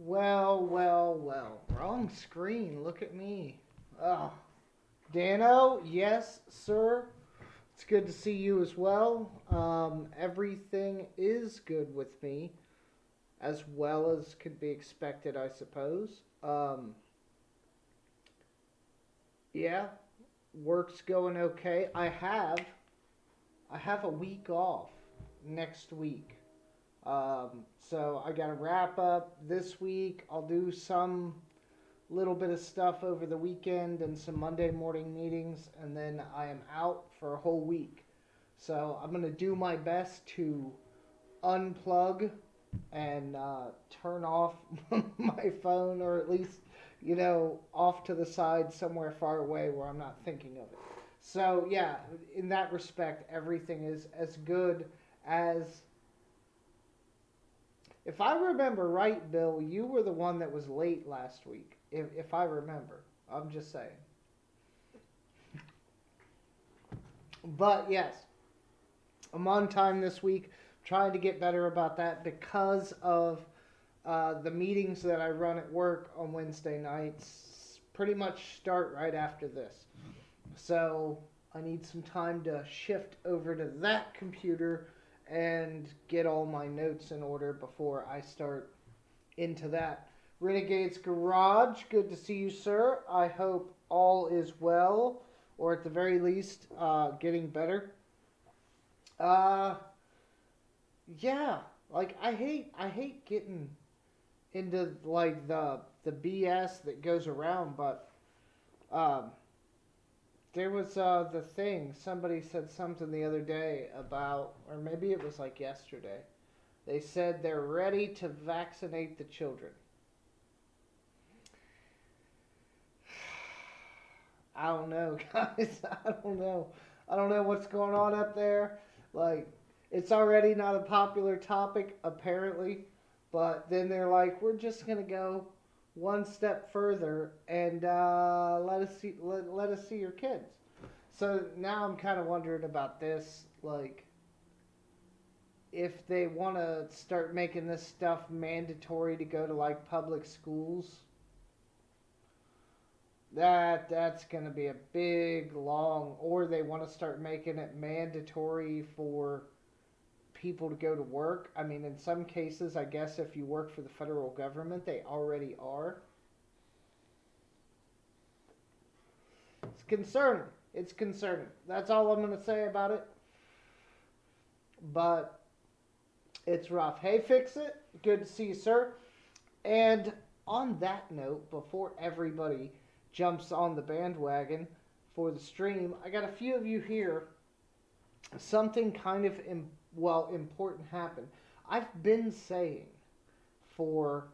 Well. Wrong screen. Look at me. Oh. Dano, yes, sir. It's good to see you as well. Everything is good with me, as well as could be expected, I suppose. Yeah, work's going okay. I have a week off next week. So I got to wrap up this week. I'll do some little bit of stuff over the weekend and some Monday morning meetings, and then I am out for a whole week. So I'm going to do my best to unplug and turn off my phone, or at least, off to the side somewhere far away where I'm not thinking of it. So, yeah, in that respect, everything is as good as. If I remember right, Bill, you were the one that was late last week. If I remember. I'm just saying. But yes, I'm on time this week. Trying to get better about that because of the meetings that I run at work on Wednesday nights pretty much start right after this. So I need some time to shift over to that computer and get all my notes in order before I start into that. Renegade's Garage, good to see you, sir. I hope all is well, or at the very least, getting better. Uh, yeah, like I hate getting into like the BS that goes around, but um, there was the thing. Somebody said something the other day about, or maybe it was like yesterday. They said they're ready to vaccinate the children. I don't know, guys. I don't know. I don't know what's going on up there. Like, it's already not a popular topic, apparently. But then they're like, we're just gonna go one step further and let us see your kids. So now I'm kind of wondering about this, like if they want to start making this stuff mandatory to go to like public schools, that's going to be a big long, or they want to start making it mandatory for people to go to work. I mean, in some cases, I guess if you work for the federal government, they already are. It's concerning. It's concerning. That's all I'm going to say about it. But it's rough. Hey, Fix It. Good to see you, sir. And on that note, before everybody jumps on the bandwagon for the stream, I got a few of you here. Something kind of important happened. I've been saying for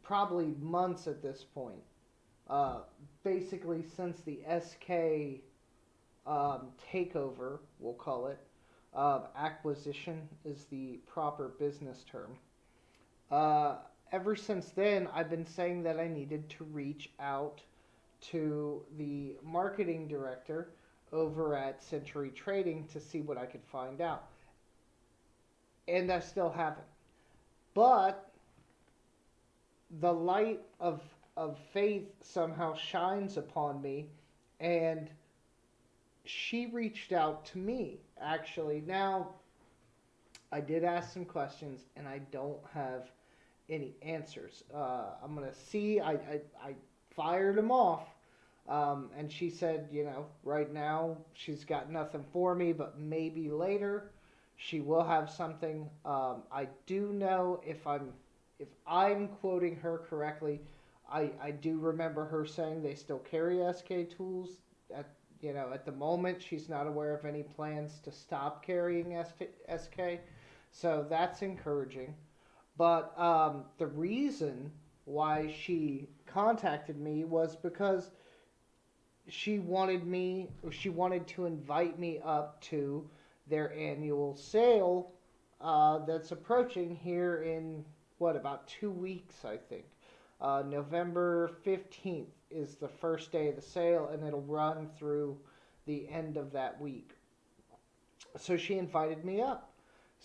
probably months at this point, uh, basically since the SK takeover, we'll call it. Acquisition is the proper business term. Uh, Ever since then, I've been saying that I needed to reach out to the marketing director over at Century Trading to see what I could find out. And I still haven't. But the light of faith somehow shines upon me, and she reached out to me, actually. Now, I did ask some questions, and I don't have any answers. I'm gonna see. I fired him off, and she said, right now she's got nothing for me, but maybe later she will have something. I do know if I'm quoting her correctly, I do remember her saying they still carry SK tools. At at the moment, she's not aware of any plans to stop carrying SK, so that's encouraging. But the reason why she contacted me was because she wanted to invite me up to their annual sale that's approaching here in what, about 2 weeks, I think. November 15th is the first day of the sale, and it'll run through the end of that week. So she invited me up.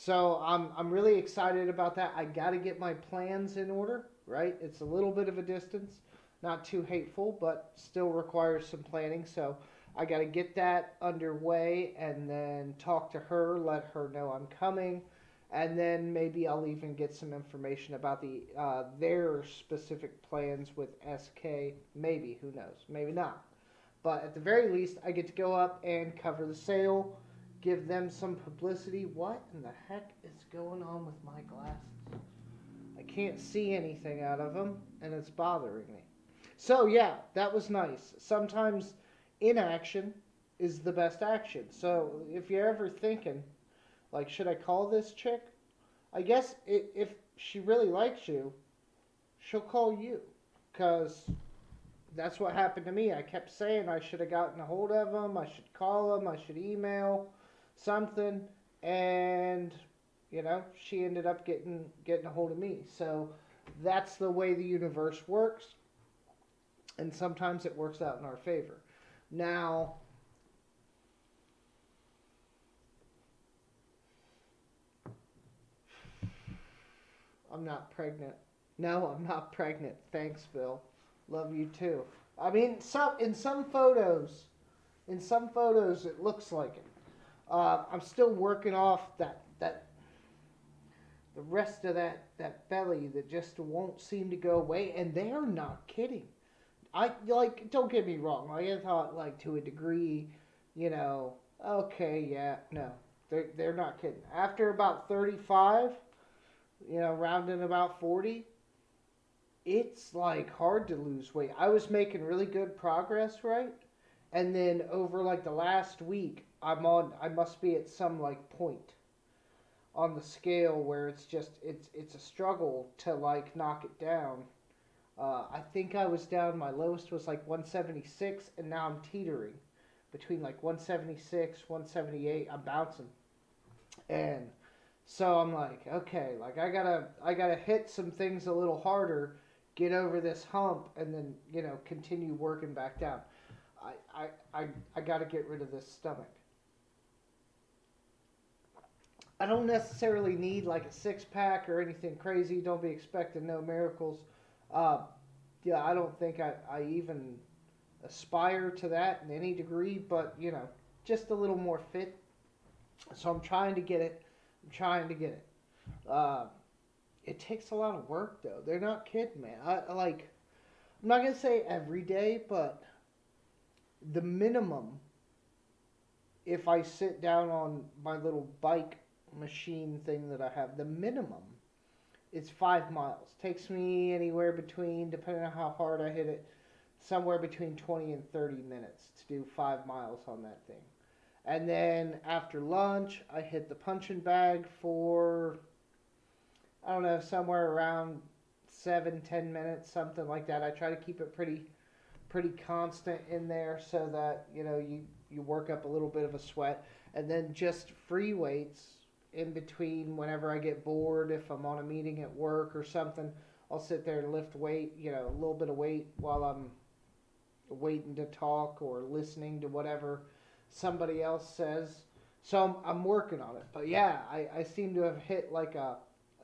So I'm really excited about that. I got to get my plans in order, right? It's a little bit of a distance, not too hateful, but still requires some planning. So I got to get that underway and then talk to her, let her know I'm coming, and then maybe I'll even get some information about their specific plans with SK. Maybe, who knows? Maybe not. But at the very least, I get to go up and cover the sale, give them some publicity. What in the heck is going on with my glasses? I can't see anything out of them, and it's bothering me. So, yeah, that was nice. Sometimes inaction is the best action. So, if you're ever thinking, like, should I call this chick? I guess if she really likes you, she'll call you. Because that's what happened to me. I kept saying I should have gotten a hold of him, I should call him, I should email something, and she ended up getting a hold of me. So that's the way the universe works, and sometimes it works out in our favor. Now, I'm not pregnant. No, I'm not pregnant. Thanks, Bill. Love you too. I mean, in some photos, it looks like it. I'm still working off that the rest of that belly that just won't seem to go away, and they're not kidding. I like, don't get me wrong. Like, I thought, like, to a degree, you know, okay, yeah, no, they're not kidding. After about 35, rounding about 40, it's like hard to lose weight. I was making really good progress, right? And then over like the last week, I must be at some like point on the scale where it's a struggle to like knock it down. I think I was down. My lowest was like 176, and now I'm teetering between like 176, 178. I'm bouncing, and so I'm like, okay, like I gotta hit some things a little harder, get over this hump, and then continue working back down. I I gotta get rid of this stomach. I don't necessarily need like a six pack or anything crazy. Don't be expecting no miracles. Uh, yeah, I don't think I even aspire to that in any degree, but just a little more fit. So I'm trying to get it. I'm trying to get it. Uh, it takes a lot of work though. They're not kidding, man. I like. I'm not gonna say every day, but the minimum, if I sit down on my little bike machine thing that I have, the minimum is 5 miles. Takes me anywhere between, depending on how hard I hit it, somewhere between 20 and 30 minutes to do 5 miles on that thing. And then after lunch, I hit the punching bag for, I don't know, somewhere around 7, 10 minutes, something like that. I try to keep it pretty constant in there so that you work up a little bit of a sweat, and then just free weights in between whenever I get bored. If I'm on a meeting at work or something, I'll sit there and lift weight, a little bit of weight while I'm waiting to talk or listening to whatever somebody else says. So I'm working on it. But yeah, I seem to have hit like a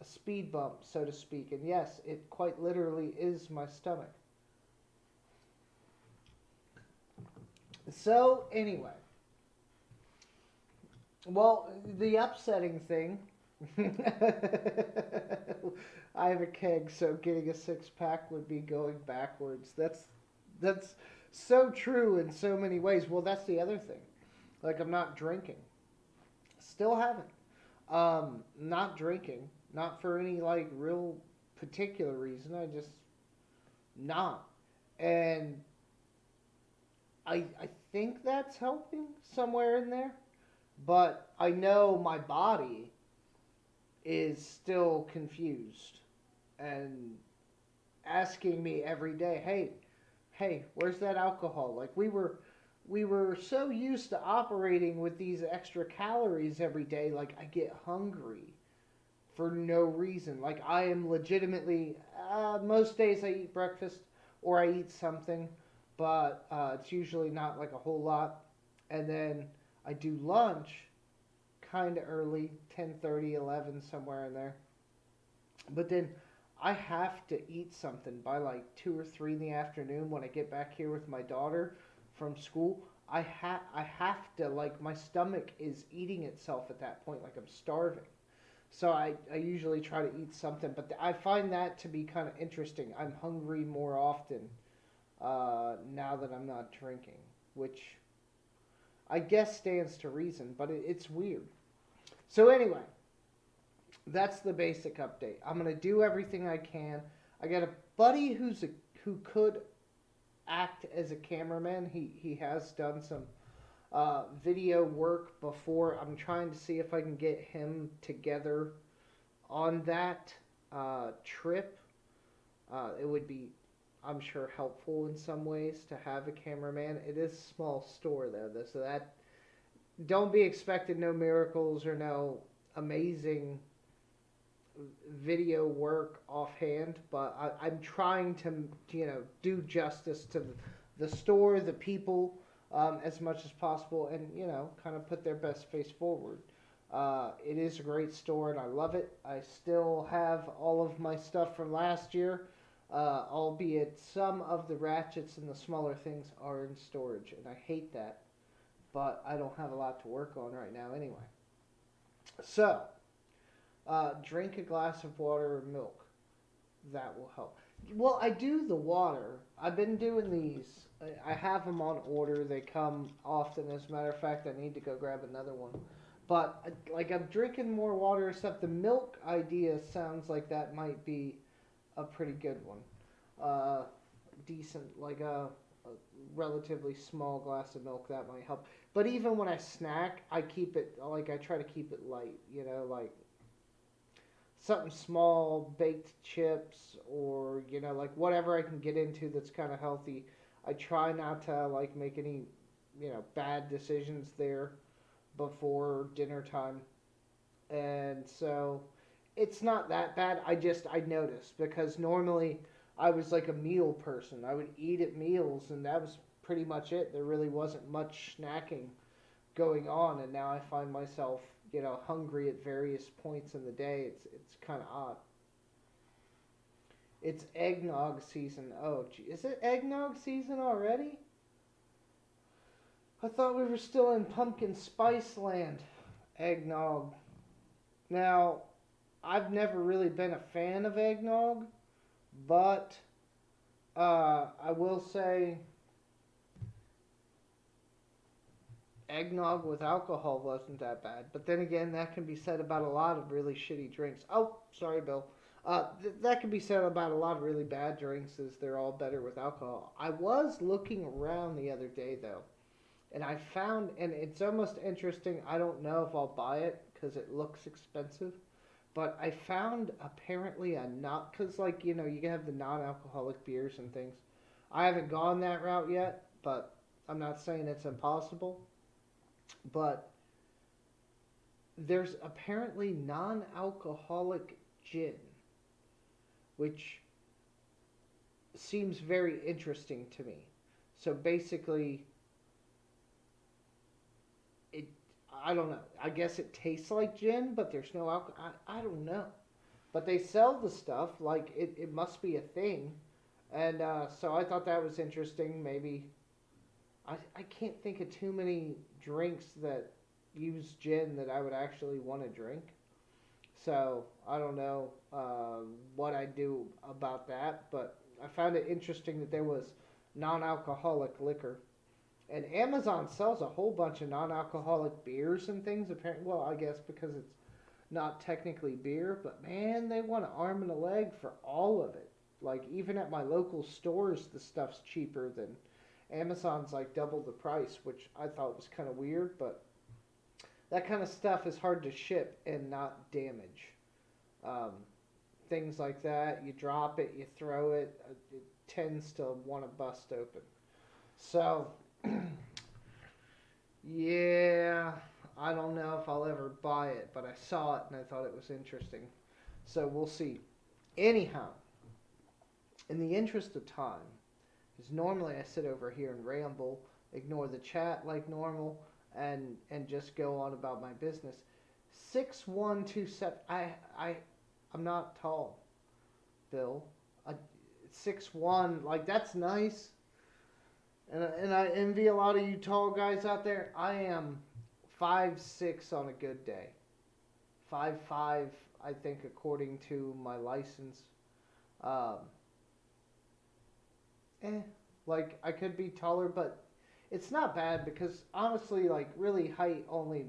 speed bump, so to speak. And yes, it quite literally is my stomach. So, anyway, well, the upsetting thing, I have a keg, so getting a six pack would be going backwards. That's so true in so many ways. Well, that's the other thing. Like, I'm not drinking. Still haven't. Not drinking. Not for any like real particular reason. I just not. And I think that's helping somewhere in there. But I know my body is still confused and asking me every day, hey, where's that alcohol? Like we were so used to operating with these extra calories every day, like I get hungry for no reason. Like I am legitimately most days I eat breakfast or I eat something, but it's usually not like a whole lot. And then I do lunch kind of early, 10:30, 11, somewhere in there. But then I have to eat something by like 2 or 3 in the afternoon when I get back here with my daughter from school. I have to, like, my stomach is eating itself at that point, like I'm starving. So I usually try to eat something, but I find that to be kind of interesting. I'm hungry more often now that I'm not drinking, which I guess stands to reason, but it's weird. So anyway, that's the basic update. I'm gonna do everything I can. I got a buddy who could act as a cameraman. He has done some video work before. I'm trying to see if I can get him together on that trip. It would be, I'm sure, helpful in some ways to have a cameraman. It is a small store though, so that don't be expecting no miracles or no amazing video work offhand, but I'm trying to do justice to the store, the people, as much as possible, and kind of put their best face forward. It is a great store, and I love it. I still have all of my stuff from last year, albeit some of the ratchets and the smaller things are in storage, and I hate that, but I don't have a lot to work on right now anyway. So, drink a glass of water or milk. That will help. Well, I do the water. I've been doing these. I have them on order. They come often. As a matter of fact, I need to go grab another one. But like I'm drinking more water and stuff. The milk idea sounds like that might be a pretty good one. Decent, like a relatively small glass of milk that might help. But even when I snack, I keep it like I try to keep it light. Like something small, baked chips, or like whatever I can get into that's kind of healthy. I try not to like make any bad decisions there before dinner time, and so it's not that bad. I noticed because normally I was like a meal person. I would eat at meals, and that was pretty much it. There really wasn't much snacking going on, and now I find myself hungry at various points in the day. It's kind of odd. It's eggnog season. Oh, gee, is it eggnog season already? I thought we were still in pumpkin spice land. Eggnog. Now, I've never really been a fan of eggnog, but I will say eggnog with alcohol wasn't that bad. But then again, that can be said about a lot of really shitty drinks. Oh, sorry, Bill. That can be said about a lot of really bad drinks, as they're all better with alcohol. I was looking around the other day, though, and I found, and it's almost interesting, I don't know if I'll buy it because it looks expensive, but I found apparently a not, because like, you can have the non-alcoholic beers and things. I haven't gone that route yet, but I'm not saying it's impossible. But there's apparently non-alcoholic gin, which seems very interesting to me. So basically, it I don't know. I guess it tastes like gin, but there's no alcohol. I don't know. But they sell the stuff like it must be a thing, and so I thought that was interesting. Maybe I can't think of too many drinks that use gin that I would actually want to drink. So I don't know what I do about that, but I found it interesting that there was non-alcoholic liquor, and Amazon sells a whole bunch of non-alcoholic beers and things. Apparently, well, I guess because it's not technically beer, but man, they want an arm and a leg for all of it. Like even at my local stores, the stuff's cheaper than Amazon's like double the price, which I thought was kind of weird, but that kind of stuff is hard to ship and not damage. Um, Things like that, you drop it, you throw it, it tends to want to bust open. So, yeah, I don't know if I'll ever buy it, but I saw it and I thought it was interesting. So we'll see. Anyhow, in the interest of time, because normally I sit over here and ramble, ignore the chat like normal, and just go on about my business. 6'1", 270. I'm not tall, Bill. I, 6'1", like that's nice. And I envy a lot of you tall guys out there. I am 5'6" on a good day. 5'5", I think, according to my license. Um, eh, like I could be taller, but it's not bad because honestly, like really height only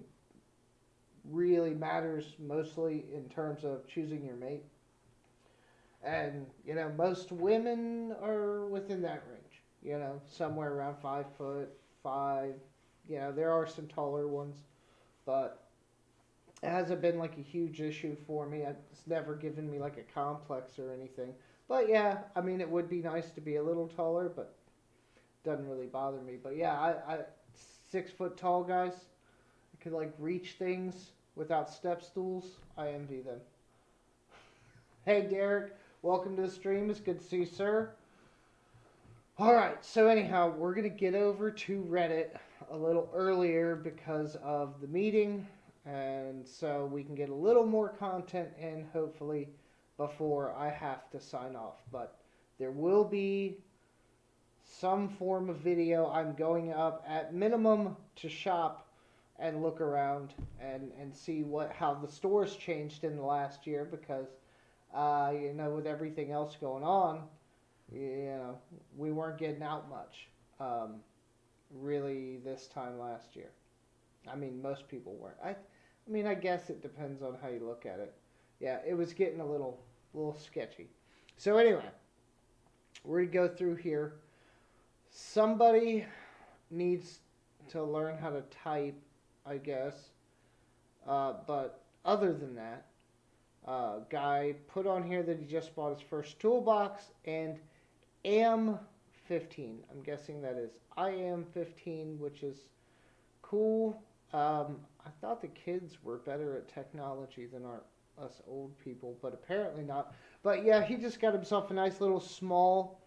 really matters mostly in terms of choosing your mate. And most women are within that range. Somewhere around 5 foot five. There are some taller ones, but it hasn't been like a huge issue for me. It's never given me like a complex or anything. But yeah, I mean, it would be nice to be a little taller, but doesn't really bother me. But yeah, I 6 foot tall guys could like reach things without step stools. I envy them. Hey Derek, welcome to the stream. It's good to see you, sir. All right, so anyhow, we're gonna get over to Reddit a little earlier because of the meeting, and so we can get a little more content in hopefully before I have to sign off. But there will be some form of video. I'm going up at minimum to shop and look around and see how the store's changed in the last year because with everything else going on, we weren't getting out much, really this time last year. I mean, most people weren't. I mean, I guess it depends on how you look at it. Yeah, it was getting a little sketchy. So anyway, we're gonna go through here. Somebody needs to learn how to type, I guess. But other than that, guy put on here that he just bought his first toolbox and AM15. I'm guessing that is IM15, which is cool. I thought the kids were better at technology than us old people, but apparently not. But yeah, he just got himself a nice little small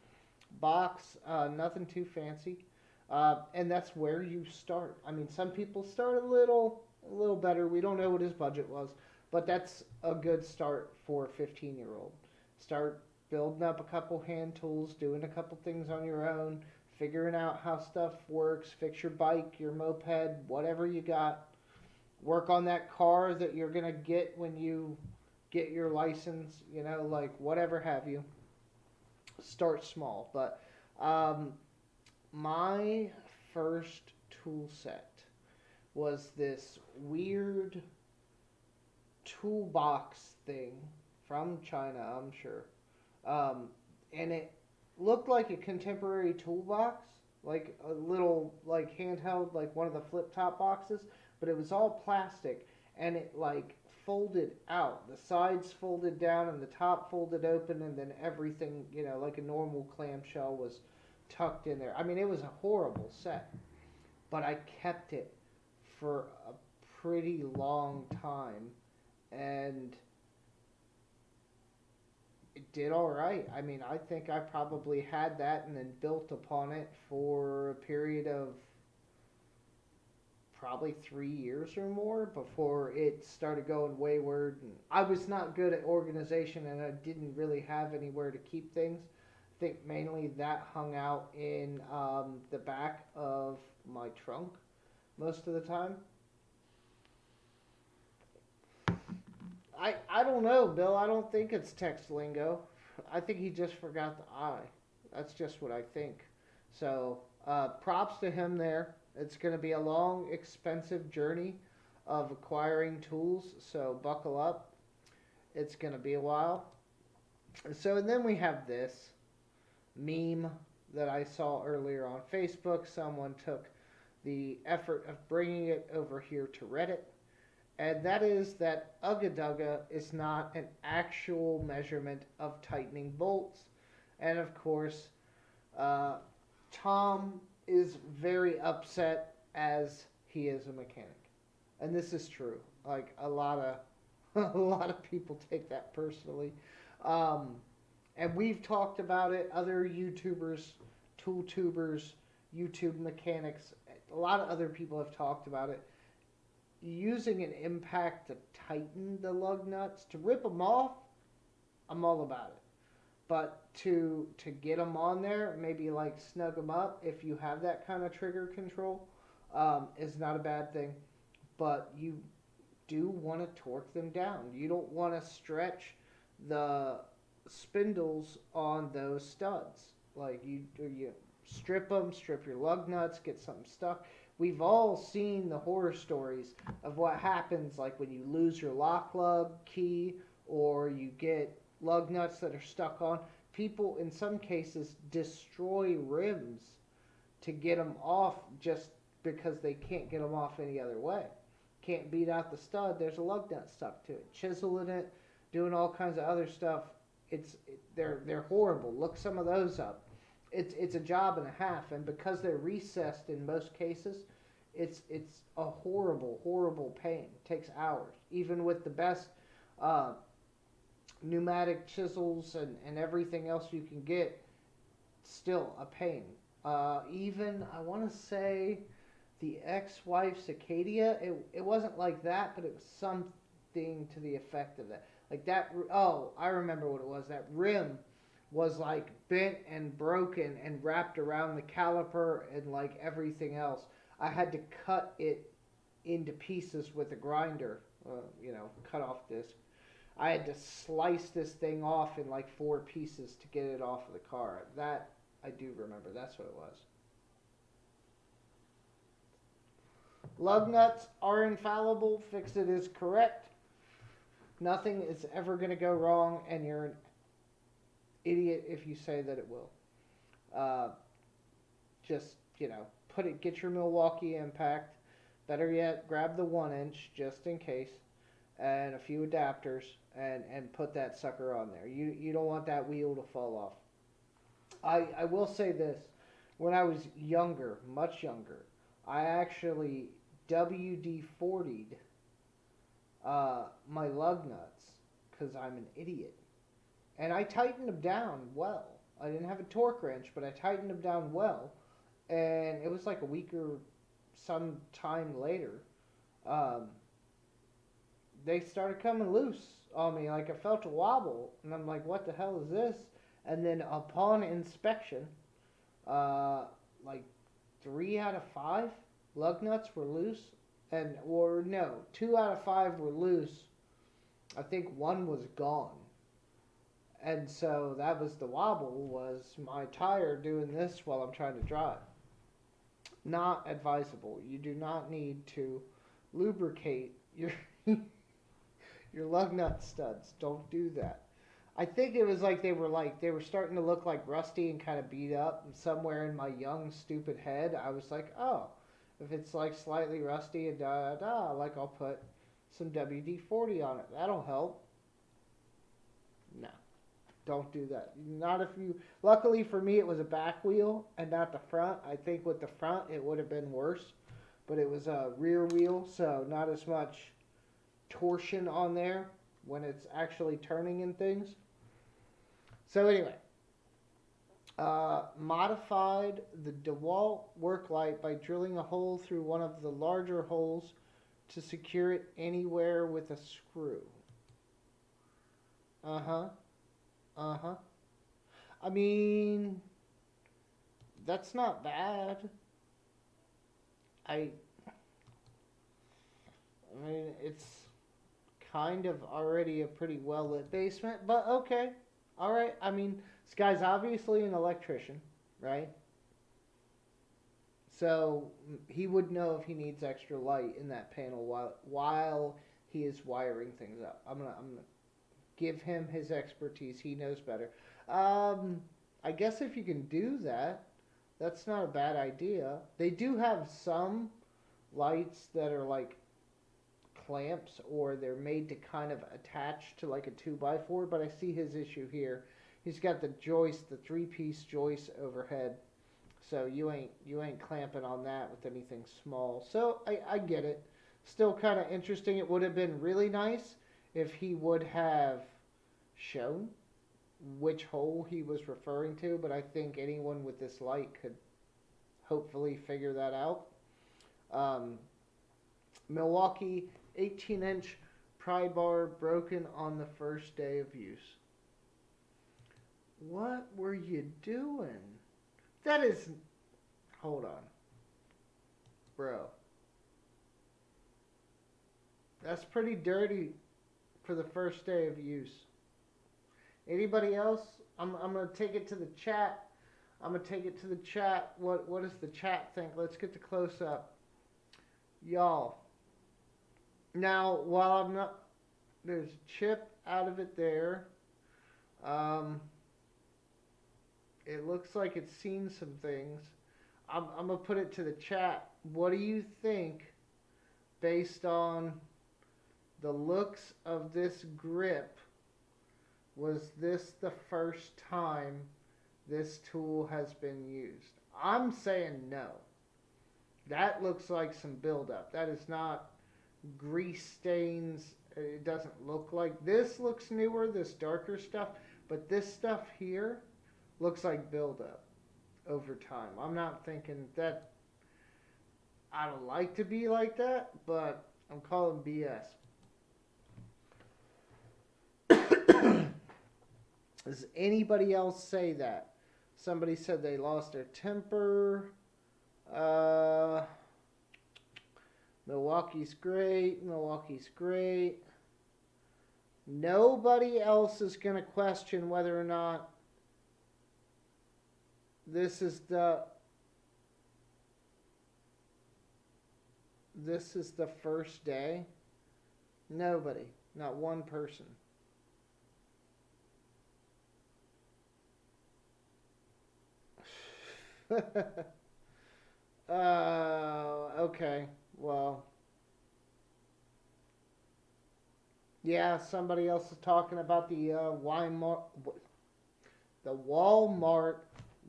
box, nothing too fancy. And that's where you start. I mean, some people start a little better. We don't know what his budget was, but that's a good start for a 15-year-old. Start building up a couple hand tools, doing a couple things on your own, figuring out how stuff works, fix your bike, your moped, whatever you got. Work on that car that you're going to get when you get your license, like whatever have you. Start small. But my first tool set was this weird toolbox thing from China, I'm sure. And it looked like a contemporary toolbox, like a little like handheld, like one of the flip top boxes, but it was all plastic and it like folded out. The sides folded down and the top folded open, and then everything, like a normal clamshell was tucked in there. I mean, it was a horrible set, but I kept it for a pretty long time, and it did all right. I mean, I think I probably had that and then built upon it for a period of probably 3 years or more before it started going wayward. And I was not good at organization, and I didn't really have anywhere to keep things. I think mainly that hung out in the back of my trunk most of the time. I don't know, Bill. I don't think it's text lingo. I think he just forgot the I. That's just what I think. So props to him there. It's going to be a long, expensive journey of acquiring tools, so buckle up. It's going to be a while. So, and then we have this meme that I saw earlier on Facebook. Someone took the effort of bringing it over here to Reddit, and that is that Ugga Dugga is not an actual measurement of tightening bolts. And of course, Tom is very upset as he is a mechanic, and this is true. Like a lot of a lot of people take that personally, and we've talked about it. Other YouTubers, tool tubers, YouTube mechanics, a lot of other people have talked about it. using an impact to tighten the lug nuts. To rip them off, I'm all about it. But to get them on there, maybe like snug them up if you have that kind of trigger control, is not a bad thing. But you do want to torque them down. You don't want to stretch the spindles on those studs. Like you strip them, strip your lug nuts, get something stuck. We've all seen the horror stories of what happens, like when you lose your lock lug key or you get lug nuts that are stuck on. People, in some cases, destroy rims to get them off just because they can't get them off any other way. Can't beat out the stud. There's a lug nut stuck to it. Chiseling it, doing all kinds of other stuff. They're horrible. Look some of those up. It's a job and a half, and because they're recessed in most cases, it's a horrible pain. It takes hours, even with the best uh, pneumatic chisels and everything else you can get. Still a pain. Even I want to say the ex-wife's Acadia. It wasn't like that, but it was something to the effect of that. Like that. Oh, I remember what it was. That rim was like bent and broken and wrapped around the caliper and like everything else. I had to cut it into pieces with a grinder. Cut off disc. I had to slice this thing off in like four pieces to get it off of the car. That I do remember. That's what it was. Lug nuts are infallible. Fix It is correct. Nothing is ever going to go wrong, and you're an idiot if you say that it will. Uh, just, get your Milwaukee impact. Better yet, grab the 1 inch just in case, and a few adapters, and put that sucker on there. You don't want that wheel to fall off. I will say this. When I was younger, much younger, I actually WD 40'd my lug nuts because I'm an idiot. And I tightened them down well. I didn't have a torque wrench, but I tightened them down well. And it was like a week or some time later, um, they started coming loose on me. Like I felt a wobble, and I'm like, "What the hell is this?" And then upon inspection, uh, like 3 out of 5 lug nuts were loose, or no, 2 out of 5 were loose. I think one was gone. And so that was the wobble, was my tire doing this while I'm trying to drive. Not advisable. You do not need to lubricate your your lug nut studs. Don't do that. I think it was like they were starting to look like rusty and kind of beat up. And somewhere in my young stupid head, I was like, oh, if it's like slightly rusty and like I'll put some WD 40 on it. That'll help. No. Don't do that. Not if you. Luckily for me, it was a back wheel and not the front. I think with the front, it would have been worse. But it was a rear wheel, so not as much torsion on there when it's actually turning and things. So anyway, modified the DeWalt work light by drilling a hole through one of the larger holes to secure it anywhere with a screw. Uh-huh. Uh-huh. I mean, that's not bad. I I mean, it's kind of already a pretty well lit basement, but okay. All right. I mean, this guy's obviously an electrician, right? So he would know if he needs extra light in that panel while he is wiring things up. I'm gonna give him his expertise. He knows better. Um, I guess if you can do that, that's not a bad idea. They do have some lights that are like clamps, or they're made to kind of attach to like a 2x4, but I see his issue here. He's got the joist, the three-piece joist overhead, so you ain't clamping on that with anything small. So I get it. Still kind of interesting. It would have been really nice if he would have shown which hole he was referring to, but I think anyone with this light could hopefully figure that out. Um, Milwaukee 18-inch pry bar broken on the first day of use. What were you doing? That is. Hold on. Bro. That's pretty dirty for the first day of use. Anybody else? I'm going to take it to the chat. I'm going to take it to the chat. What does the chat think? Let's get the close up. Y'all. Now, while I'm not. There's a chip out of it there. It looks like it's seen some things. I'm going to put it to the chat. What do you think, based on the looks of this grip, was this the first time this tool has been used? I'm saying no. That looks like some buildup. That is not grease stains. It doesn't look like. This looks newer, this darker stuff, but this stuff here looks like buildup over time. I'm not thinking that. I don't like to be like that, but I'm calling BS. Does anybody else say that? Somebody said they lost their temper. Milwaukee's great. Milwaukee's great. Nobody else is going to question whether or not this is the first day. Nobody. Not one person. Okay. Well. Yeah, somebody else is talking about the Walmart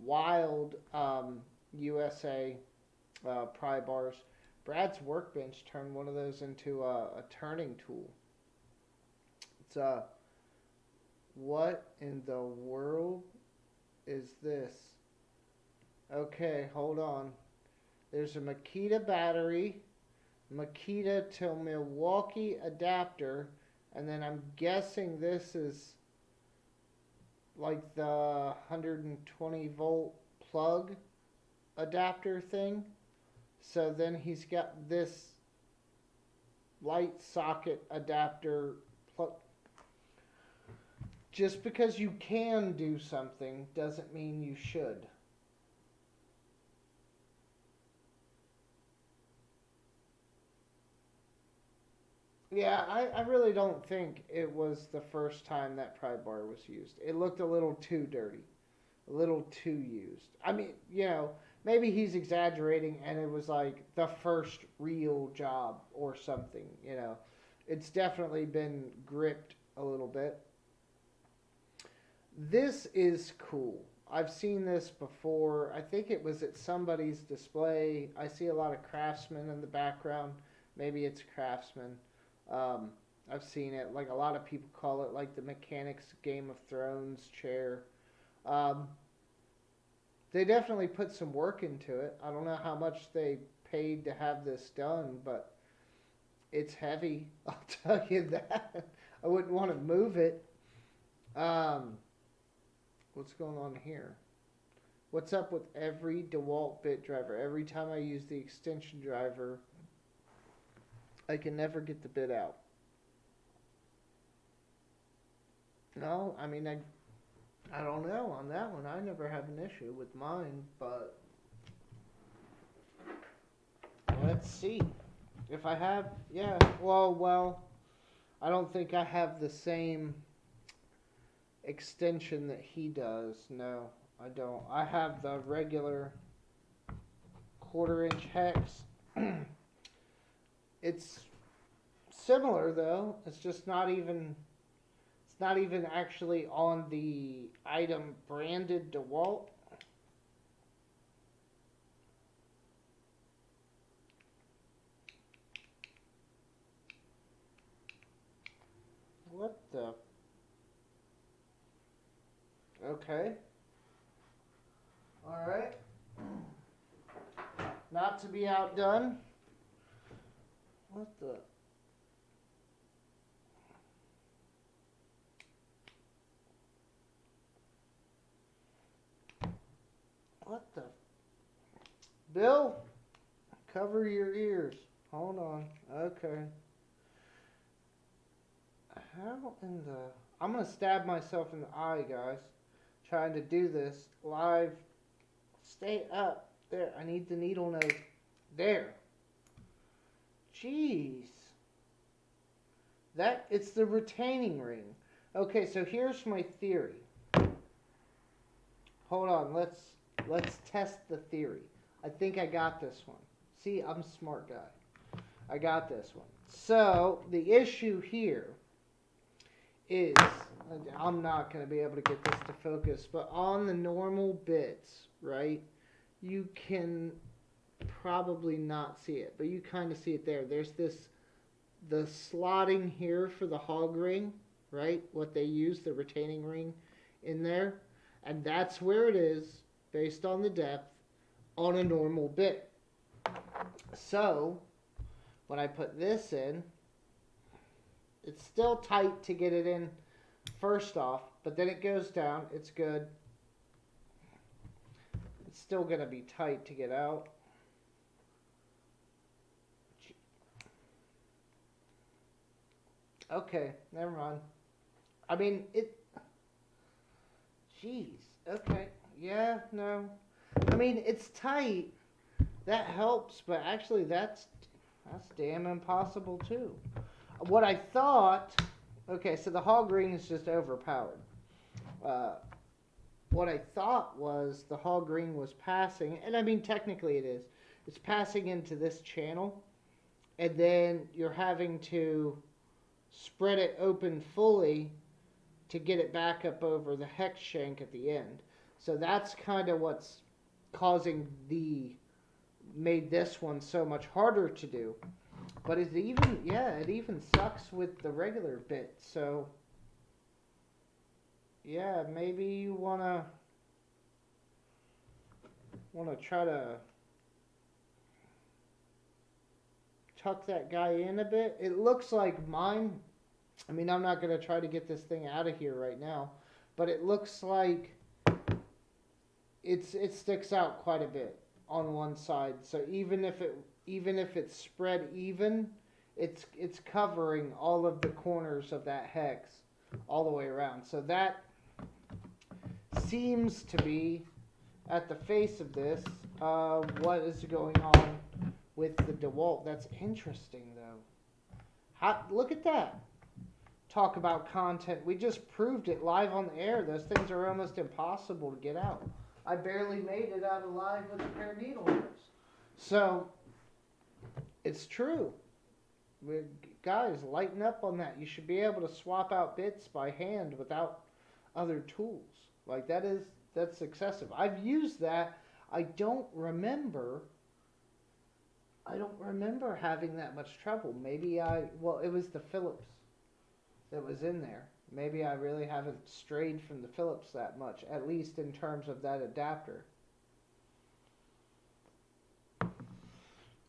Wild USA pry bars. Brad's Workbench turned one of those into a turning tool. It's what in the world is this? Okay, hold on. There's a Makita battery, Makita to Milwaukee adapter, and then I'm guessing this is like the 120 volt plug adapter thing. So then he's got this light socket adapter plug. Just because you can do something doesn't mean you should. Yeah, I really don't think it was the first time that pry bar was used. It looked a little too dirty, a little too used. I mean, maybe he's exaggerating and it was like the first real job or something, It's definitely been gripped a little bit. This is cool. I've seen this before. I think it was at somebody's display. I see a lot of Craftsman in the background. Maybe it's Craftsman. I've seen it. Like a lot of people call it like the Mechanics Game of Thrones chair. They definitely put some work into it. I don't know how much they paid to have this done, but it's heavy. I'll tell you that. I wouldn't want to move it. What's going on here? What's up with every DeWalt bit driver? Every time I use the extension driver, I can never get the bit out. No, I mean, I don't know on that one. I never have an issue with mine, but let's see. If I have, yeah, well, I don't think I have the same extension that he does. No, I don't. I have the regular 1/4-inch hex. It's similar though. It's just not even actually on the item branded DeWalt. What the? Okay. All right. Not to be outdone. What the? What the? Bill, cover your ears. Hold on. Okay. How in the... I'm going to stab myself in the eye, guys. Trying to do this live. Stay up. There. I need the needle nose. There. Jeez. It's the retaining ring. Okay, so here's my theory. Hold on. Let's test the theory. I think I got this one. See, I'm a smart guy. I got this one. So, the issue here is, I'm not going to be able to get this to focus, but on the normal bits, right, you can probably not see it, but you kind of see it there. There's the slotting here for the hog ring, right, what they use, the retaining ring in there, and that's where it is based on the depth on a normal bit. So, when I put this in, it's still tight to get it in first off, but then it goes down. It's good. It's still going to be tight to get out. Okay, never mind. I mean, jeez. Okay. Yeah, no. I mean, it's tight. That helps, but actually that's damn impossible too. What I thought, okay, so the hog ring is just overpowered. What I thought was the hog ring was passing, and I mean technically it is. It's passing into this channel, and then you're having to spread it open fully to get it back up over the hex shank at the end. So that's kind of what's causing made this one so much harder to do. But it even sucks with the regular bit. So yeah, maybe you wanna try to tuck that guy in a bit. It looks like mine, I mean, I'm not gonna try to get this thing out of here right now, but it looks like it sticks out quite a bit on one side. So even if it's spread even, it's covering all of the corners of that hex all the way around. So that seems to be at the face of this what is going on with the DeWalt. That's interesting though. Look at that. Talk about content. We just proved it live on the air. Those things are almost impossible to get out. I barely made it out alive with a pair of needle nose. So, it's true. Guys, lighten up on that. You should be able to swap out bits by hand without other tools. Like, that's excessive. I've used that. I don't remember having that much trouble. Maybe it was the Phillips that was in there. Maybe I really haven't strayed from the Phillips that much, at least in terms of that adapter.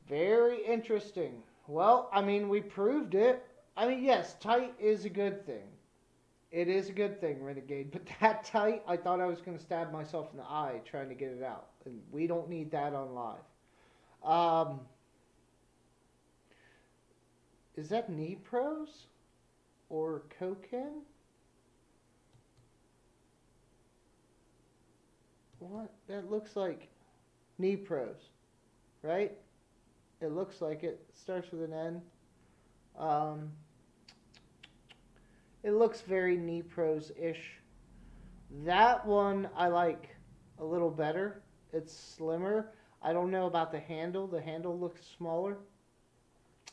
Very interesting. Well, I mean, we proved it. I mean, yes, tight is a good thing. It is a good thing, Renegade. But that tight, I thought I was going to stab myself in the eye trying to get it out. And we don't need that on live. Is that Knee-Pros? Or Koken? What? That looks like Knee-Pros, right? It looks like it. Starts with an N. It looks very Knee-Pros-ish. That one I like a little better. It's slimmer. I don't know about the handle. The handle looks smaller.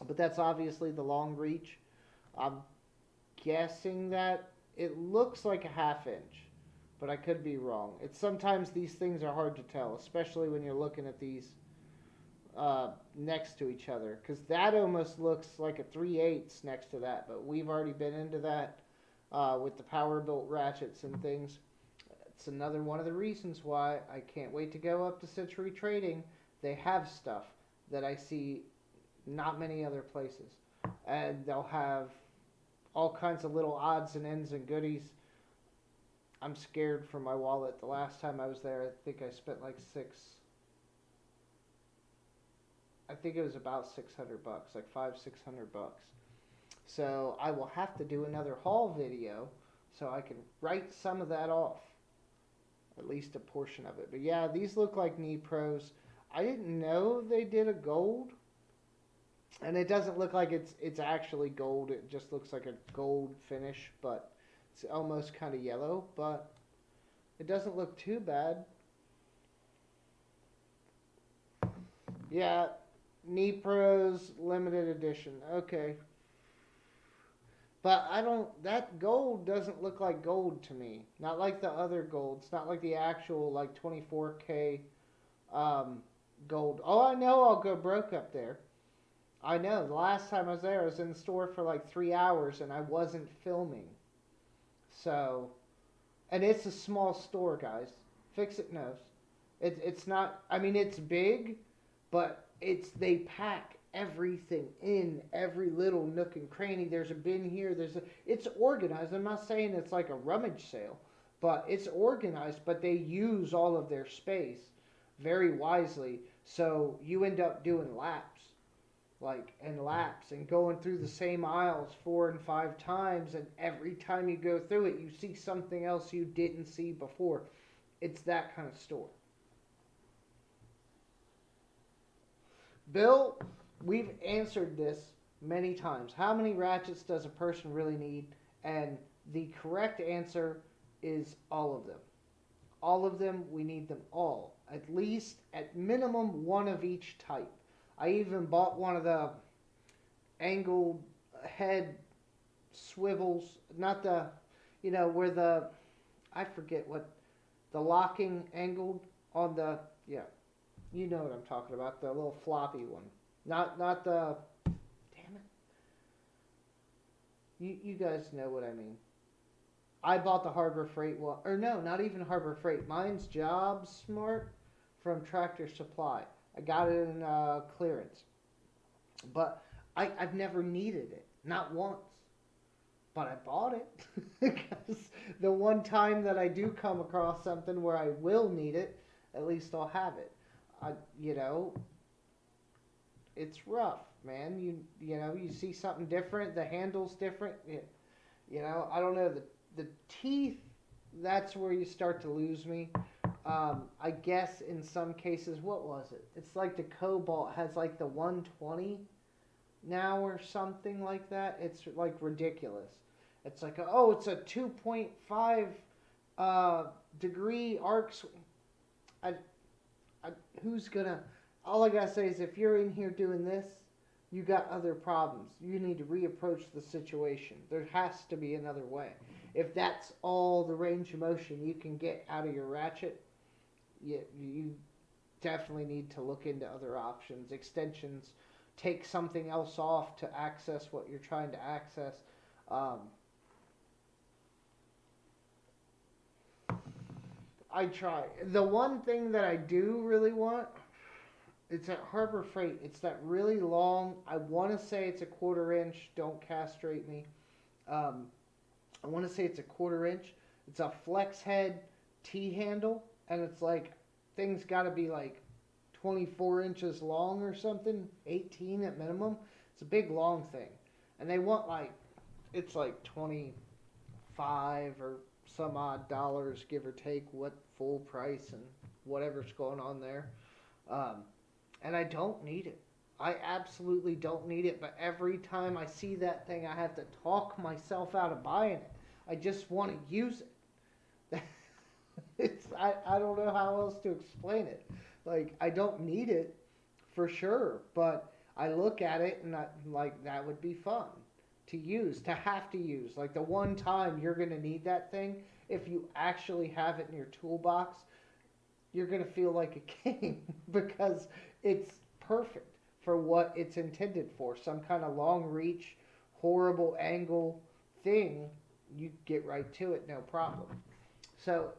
But that's obviously the long reach. I'm guessing that it looks like a ½ inch. But I could be wrong. Sometimes these things are hard to tell, especially when you're looking at these next to each other, because that almost looks like a 3/8 next to that. But we've already been into that with the Powerbilt ratchets and things. It's another one of the reasons why I can't wait to go up to Century Trading. They have stuff that I see Not many other places. And they'll have all kinds of little odds and ends and goodies. I'm scared for my wallet. The last time I was there, I think I spent like I think it was about $600, like 500-600 bucks. So I will have to do another haul video so I can write some of that off, at least a portion of it. But yeah, these look like Knee Pros. I didn't know they did a gold, and it doesn't look like it's actually gold. It just looks like a gold finish, but it's almost kind of yellow. But it doesn't look too bad. Yeah, Knee Pros limited edition. Okay. But I don't. That gold doesn't look like gold to me. Not like the other golds. Not like the actual like 24K um, gold. Oh, I know I'll go broke up there. I know. The last time I was there, I was in the store for like 3 hours and I wasn't filming. So, and it's a small store, guys. Fix It knows. It's not. I mean, it's big, but they pack everything in every little nook and cranny. There's a bin here. It's organized. I'm not saying it's like a rummage sale, but it's organized. But they use all of their space very wisely. So you end up doing laps, like and laps, and going through the same aisles 4 and 5 times. And every time you go through it, you see something else you didn't see before. It's that kind of store. Bill, we've answered this many times. How many ratchets does a person really need? And the correct answer is all of them. All of them, we need them all. At least, at minimum, one of each type. I even bought one of the angled head swivels, not the, where I forget what, the locking angled on the, yeah, you know what I'm talking about, the little floppy one. Not the, damn it. You guys know what I mean. I bought the Harbor Freight one, or no, not even Harbor Freight. Mine's Job Smart from Tractor Supply. I got it in clearance. But I've never needed it, not once. But I bought it because the one time that I do come across something where I will need it, at least I'll have it. I, you know, it's rough, man. You see something different. The handle's different. I don't know the teeth. That's where you start to lose me. I guess in some cases, what was it? It's like the Cobalt has like the 120 now or something like that. It's like ridiculous. It's like it's a 2.5 degree arc. I, who's gonna? All I gotta say is if you're in here doing this, you got other problems. You need to reapproach the situation. There has to be another way. If that's all the range of motion you can get out of your ratchet, you definitely need to look into other options, extensions, take something else off to access what you're trying to access. I try. The one thing that I do really want, it's at Harbor Freight. It's that really long, I want to say it's a 1/4 inch. Don't castrate me. Um, I want to say it's a 1/4 inch. It's a flex head T-handle, and it's like, thing's got to be like 24 inches long or something, 18 at minimum. It's a big long thing. And they want it's like 25 or some odd dollars, give or take, what full price and whatever's going on there. And I don't need it. I absolutely don't need it, but every time I see that thing, I have to talk myself out of buying it. I just want to use it. I don't know how else to explain it. Like, I don't need it for sure, but I look at it and that would be fun to use, to have to use. Like the one time you're going to need that thing, if you actually have it in your toolbox, you're going to feel like a king because it's perfect for what it's intended for. Some kind of long reach, horrible angle thing, you get right to it, no problem. So,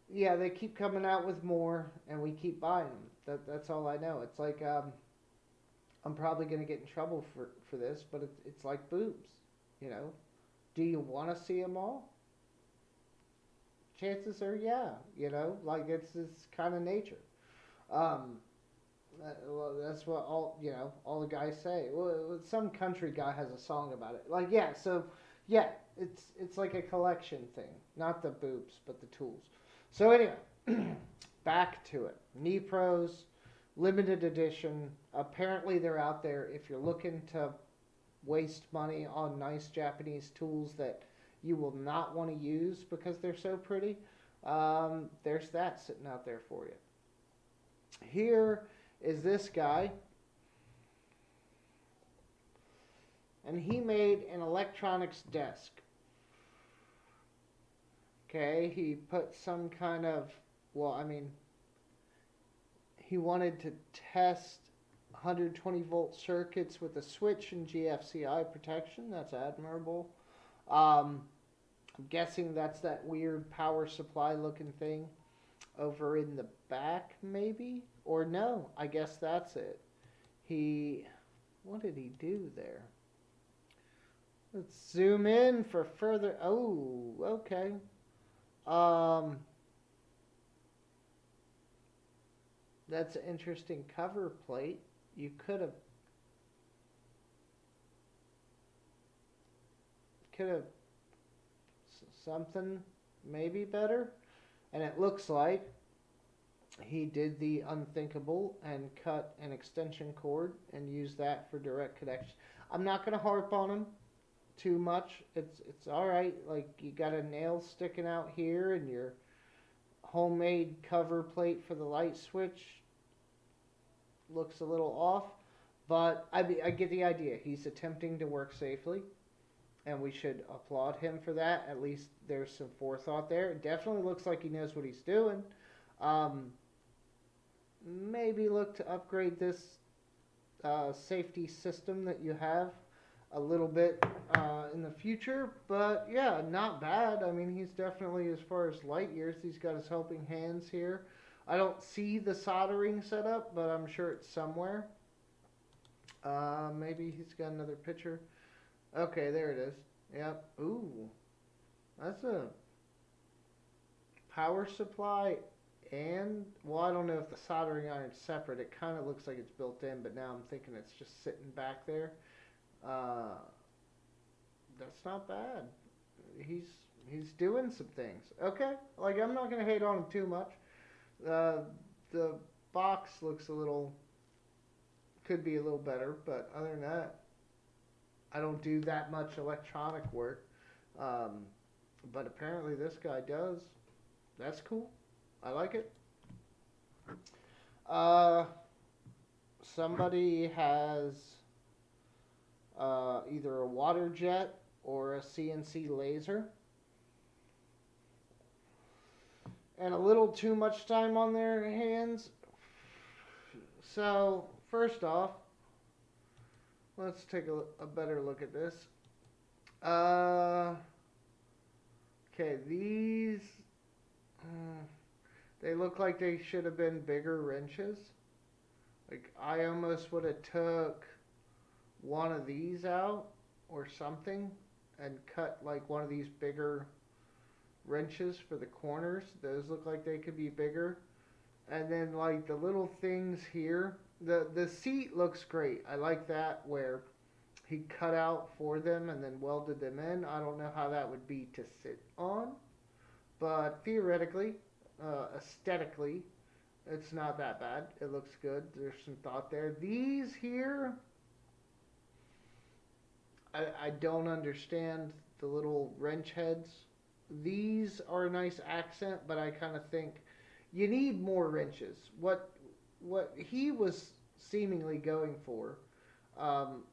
yeah, they keep coming out with more, and we keep buying them. That's all I know. It's like I'm probably going to get in trouble for this, but it's like boobs, you know. Do you want to see them all? Chances are, yeah, you know, like it's kind of nature. Um, well, that's what all the guys say. Well, some country guy has a song about it. Like, yeah, so yeah, it's like a collection thing, not the boobs, but the tools. So anyway, back to it. Knee Pros, limited edition. Apparently, they're out there. If you're looking to waste money on nice Japanese tools that you will not want to use because they're so pretty, there's that sitting out there for you. Here is this guy, and he made an electronics desk. Okay, he put some kind of, well, I mean, he wanted to test 120 volt circuits with a switch and GFCI protection. That's admirable. I'm guessing that's that weird power supply looking thing over in the back, maybe? Or no, I guess that's it. What did he do there? Let's zoom in for further. Oh, okay. Um, that's an interesting cover plate. You could have something maybe better. And it looks like he did the unthinkable and cut an extension cord and used that for direct connection. I'm not going to harp on him too much. It's all right. Like you got a nail sticking out here and your homemade cover plate for the light switch looks a little off, but I get the idea. He's attempting to work safely, and we should applaud him for that. At least there's some forethought there. It definitely looks like he knows what he's doing. Um, Maybe look to upgrade this safety system that you have a little bit in the future. But yeah, not bad. I mean, he's definitely, as far as light years, he's got his helping hands here. I don't see the soldering setup, but I'm sure it's somewhere. Maybe he's got another picture. Okay, there it is. Yep. Ooh, that's a power supply and, well, I don't know if the soldering iron's separate. It kind of looks like it's built in, but now I'm thinking it's just sitting back there. Uh, that's not bad. He's he's doing some things. Okay, like I'm not gonna hate on him too much. Uh, the box looks a little, could be a little better, but other than that, I don't do that much electronic work. Um, but apparently this guy does. That's cool. I like it. Uh, Somebody has either a water jet or a CNC laser, and a little too much time on their hands. So, first off, let's take a better look at this. Uh, okay, these, they look like they should have been bigger wrenches. Like, I almost would have took one of these out or something and cut like one of these bigger wrenches for the corners. Those look like they could be bigger. And then like the little things here, the seat looks great. I like that where he cut out for them and then welded them in. I don't know how that would be to sit on, but theoretically, aesthetically, it's not that bad. It looks good. There's some thought there. These here, I don't understand the little wrench heads. These are a nice accent, but I kind of think you need more wrenches. What he was seemingly going for, um,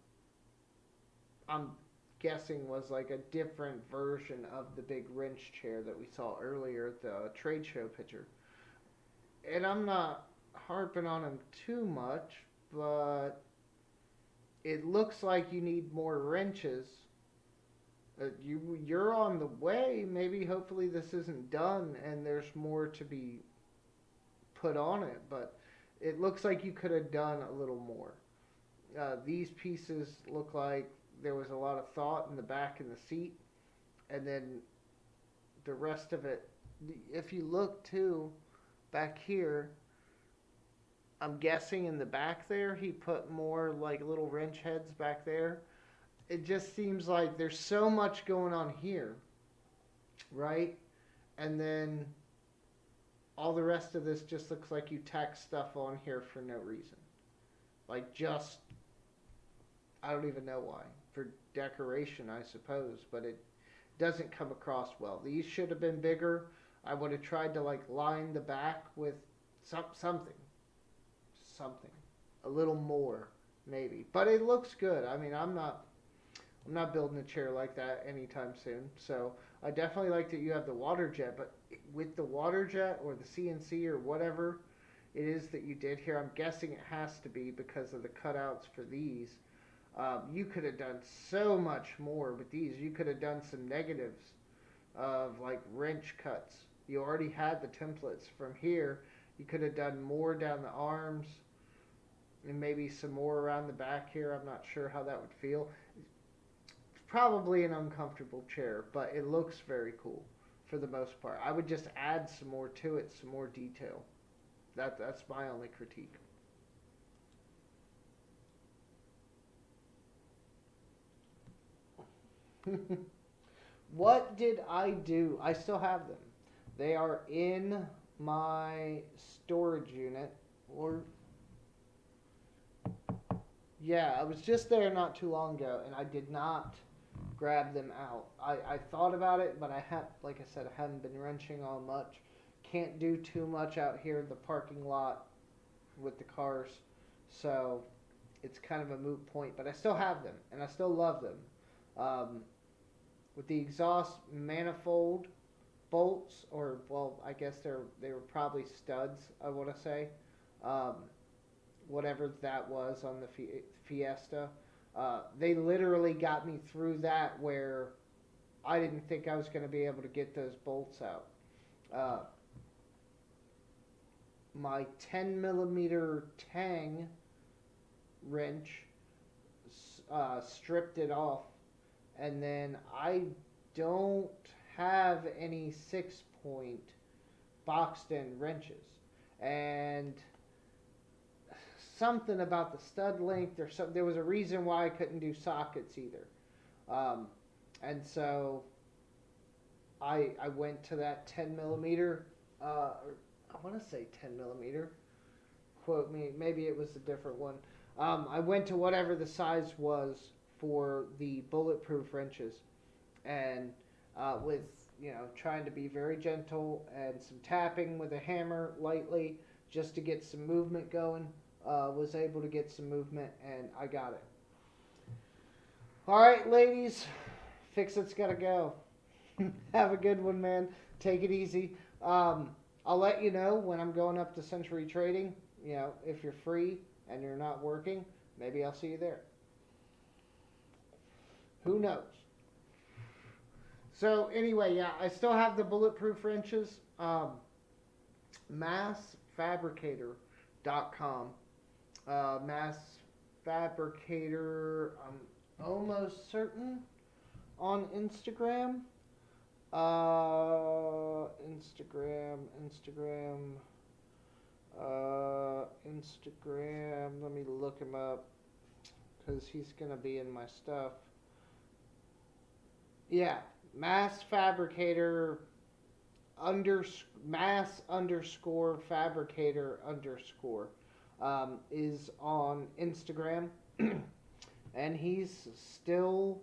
I'm guessing, was like a different version of the big wrench chair that we saw earlier at the trade show picture. And I'm not harping on him too much, but it looks like you need more wrenches. You're on the way. Maybe hopefully this isn't done and there's more to be put on it, but it looks like you could have done a little more. These pieces look like there was a lot of thought in the back and the seat, and then the rest of it. If you look too back here, I'm guessing in the back there he put more like little wrench heads back there. It just seems like there's so much going on here, right? And then all the rest of this just looks like you tack stuff on here for no reason. Like just I don't even know why. For decoration, I suppose, but it doesn't come across well. These should have been bigger. I would have tried to like line the back with something, something, a little more maybe. But it looks good. I mean, I'm not building a chair like that anytime soon. So I definitely like that you have the water jet, but with the water jet or the CNC or whatever it is that you did here, I'm guessing it has to be because of the cutouts for these. You could have done so much more with these. You could have done some negatives of like wrench cuts. You already had the templates from here. You could have done more down the arms and maybe some more around the back here. I'm not sure how that would feel. It's probably an uncomfortable chair, but it looks very cool for the most part. I would just add some more to it, some more detail. That's my only critique. What did I do? I still have them. They are in my storage unit. Or yeah, I was just there not too long ago, and I did not grab them out. I thought about it, but like I said, I haven't been wrenching on much. Can't do too much out here in the parking lot with the cars, so it's kind of a moot point. But I still have them, and I still love them. Um, with the exhaust manifold bolts, or well, I guess they were probably studs. I want to say, um, whatever that was on the Fiesta. They literally got me through that where I didn't think I was going to be able to get those bolts out. Uh, my 10 millimeter Tang wrench stripped it off, and then I don't have any 6-point boxed in wrenches, and something about the stud length or something. There was a reason why I couldn't do sockets either, um, and so I went to that 10 millimeter. I want to say 10 millimeter. Quote me. Maybe it was a different one. I went to whatever the size was for the bulletproof wrenches, and with trying to be very gentle and some tapping with a hammer lightly just to get some movement going. Was able to get some movement, and I got it. All right, ladies, Fix It's gotta go. Have a good one, man. Take it easy. I'll let you know when I'm going up to Century Trading. If you're free and you're not working, maybe I'll see you there. Who knows? So anyway, yeah, I still have the bulletproof wrenches. Massfabricator.com. Mass Fabricator, I'm almost certain, on Instagram. Instagram. Let me look him up because he's gonna be in my stuff. Yeah, Mass Fabricator mass underscore fabricator underscore is on Instagram, and he's still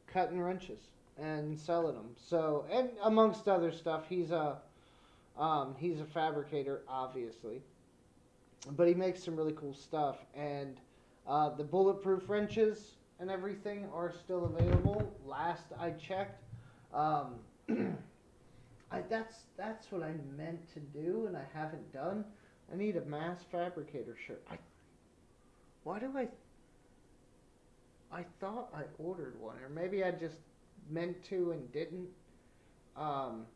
cutting wrenches and selling them. So, and amongst other stuff, he's a fabricator, obviously, but he makes some really cool stuff. And the bulletproof wrenches and everything are still available. Last I checked, that's what I meant to do, and I haven't done. I need a Mass Fabricator shirt. Why do I thought I ordered one, or maybe I just meant to and didn't. Um,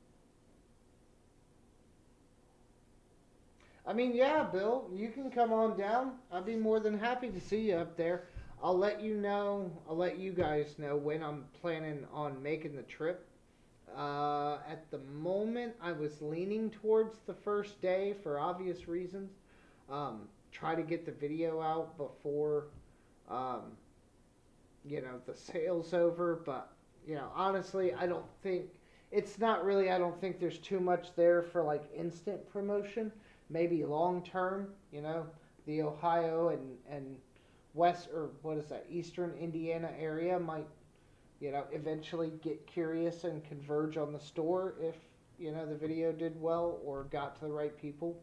I mean, yeah, Bill, you can come on down. I'd be more than happy to see you up there. I'll let you know. I'll let you guys know when I'm planning on making the trip. At the moment, I was leaning towards the first day for obvious reasons. Try to get the video out before, um, the sale's over. But, honestly, I don't think it's not really. I don't think there's too much there for like instant promotion. Maybe long term, the Ohio and West, or what is that, Eastern Indiana area might, eventually get curious and converge on the store if, the video did well or got to the right people.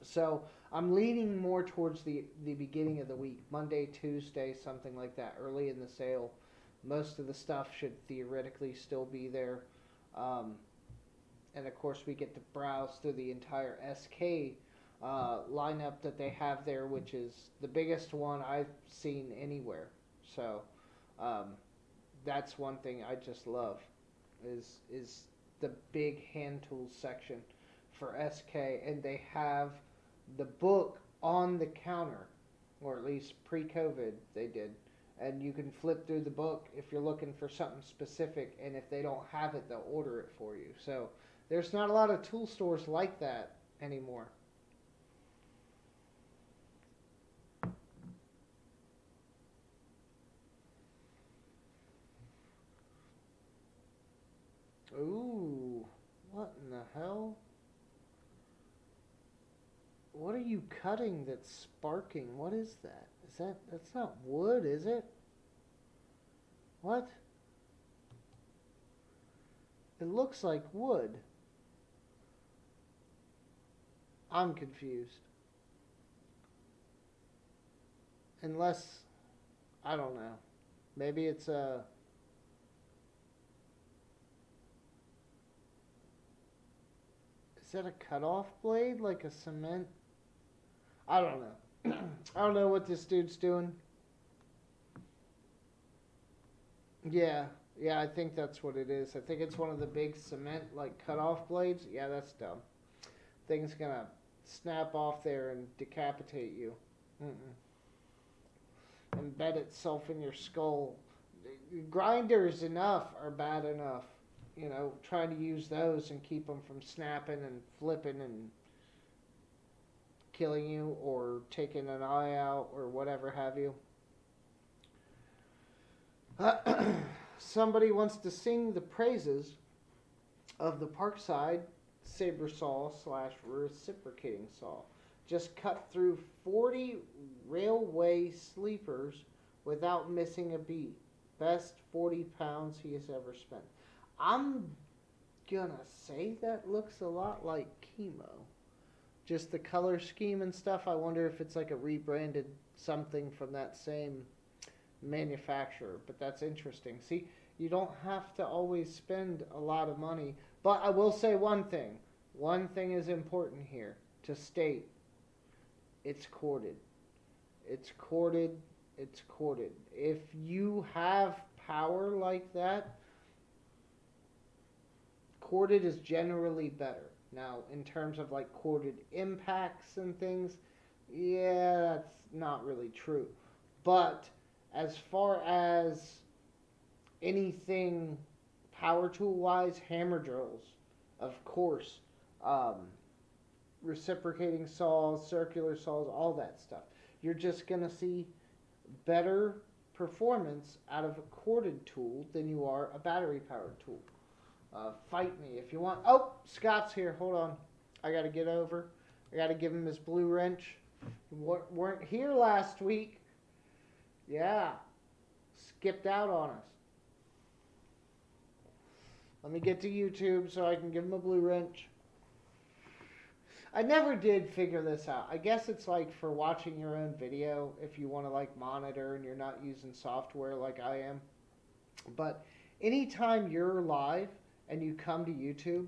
So I'm leaning more towards the beginning of the week, Monday, Tuesday, something like that, early in the sale. Most of the stuff should theoretically still be there. Um, and of course, we get to browse through the entire SK lineup that they have there, which is the biggest one I've seen anywhere. So um, that's one thing I just love is the big hand tools section for SK, and they have the book on the counter, or at least pre-COVID they did, and you can flip through the book if you're looking for something specific, and if they don't have it, they'll order it for you. So there's not a lot of tool stores like that anymore. Ooh, what in the hell? What are you cutting that's sparking? What is that? That's not wood, is it? What? It looks like wood. I'm confused. Unless, I don't know. Maybe it's a. Is that a cutoff blade? Like a cement? I don't know. I don't know what this dude's doing. Yeah, yeah, I think that's what it is. I think it's one of the big cement, like, cutoff blades. Yeah, that's dumb. Thing's gonna snap off there and decapitate you. Mm-mm. Embed itself in your skull. Grinders enough are bad enough. Trying to use those and keep them from snapping and flipping and killing you or taking an eye out or whatever have you. Somebody wants to sing the praises of the Parkside saber saw slash reciprocating saw. Just cut through 40 railway sleepers without missing a beat. Best 40 pounds he has ever spent. I'm gonna say that looks a lot like Chemo. Just the color scheme and stuff. I wonder if it's like a rebranded something from that same manufacturer. But that's interesting. See, you don't have to always spend a lot of money. But I will say one thing. One thing is important here to state. It's corded. It's corded. It's corded. If you have power like that, corded is generally better. Now, in terms of like corded impacts and things, yeah, that's not really true. But as far as anything power tool wise, hammer drills, of course, um, reciprocating saws, circular saws, all that stuff. You're just going to see better performance out of a corded tool than you are a battery powered tool. Fight me if you want. Oh, Scott's here. Hold on. I got to get over. I got to give him his blue wrench. You weren't here last week. Yeah. Skipped out on us. Let me get to YouTube so I can give him a blue wrench. I never did figure this out. I guess it's like for watching your own video if you want to like monitor and you're not using software like I am. But anytime you're live and you come to YouTube,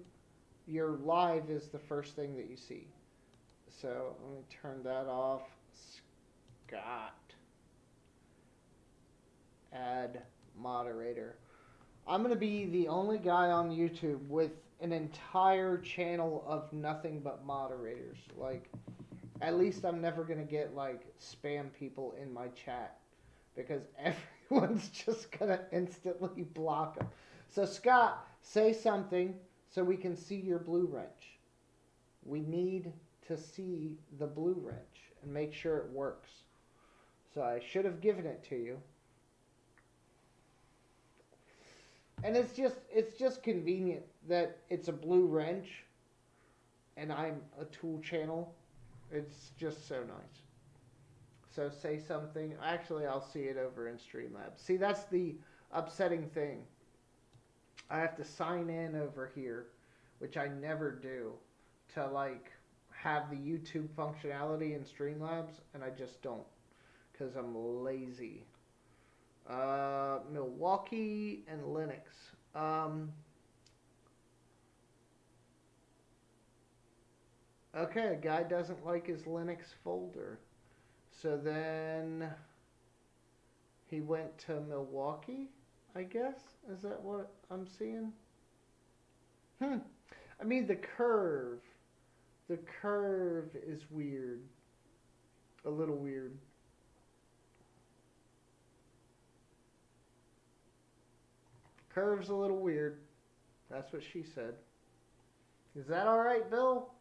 your live is the first thing that you see. So let me turn that off. Scott. Add moderator. I'm going to be the only guy on YouTube with an entire channel of nothing but moderators. Like, at least I'm never gonna get like spam people in my chat because everyone's just gonna instantly block them. So Scott, say something so we can see your blue wrench. We need to see the blue wrench and make sure it works. So I should have given it to you. And it's just convenient that it's a blue wrench and I'm a tool channel. It's just so nice. So say something. Actually, I'll see it over in Streamlabs. See, that's the upsetting thing. I have to sign in over here, which I never do, to like have the YouTube functionality in Streamlabs, and I just don't because I'm lazy. Milwaukee and Linux. Okay, a guy doesn't like his Linux folder. So then he went to Milwaukee, I guess? Is that what I'm seeing? I mean, the curve. The curve is weird. A little weird. Curve's a little weird. That's what she said. Is that alright, Bill?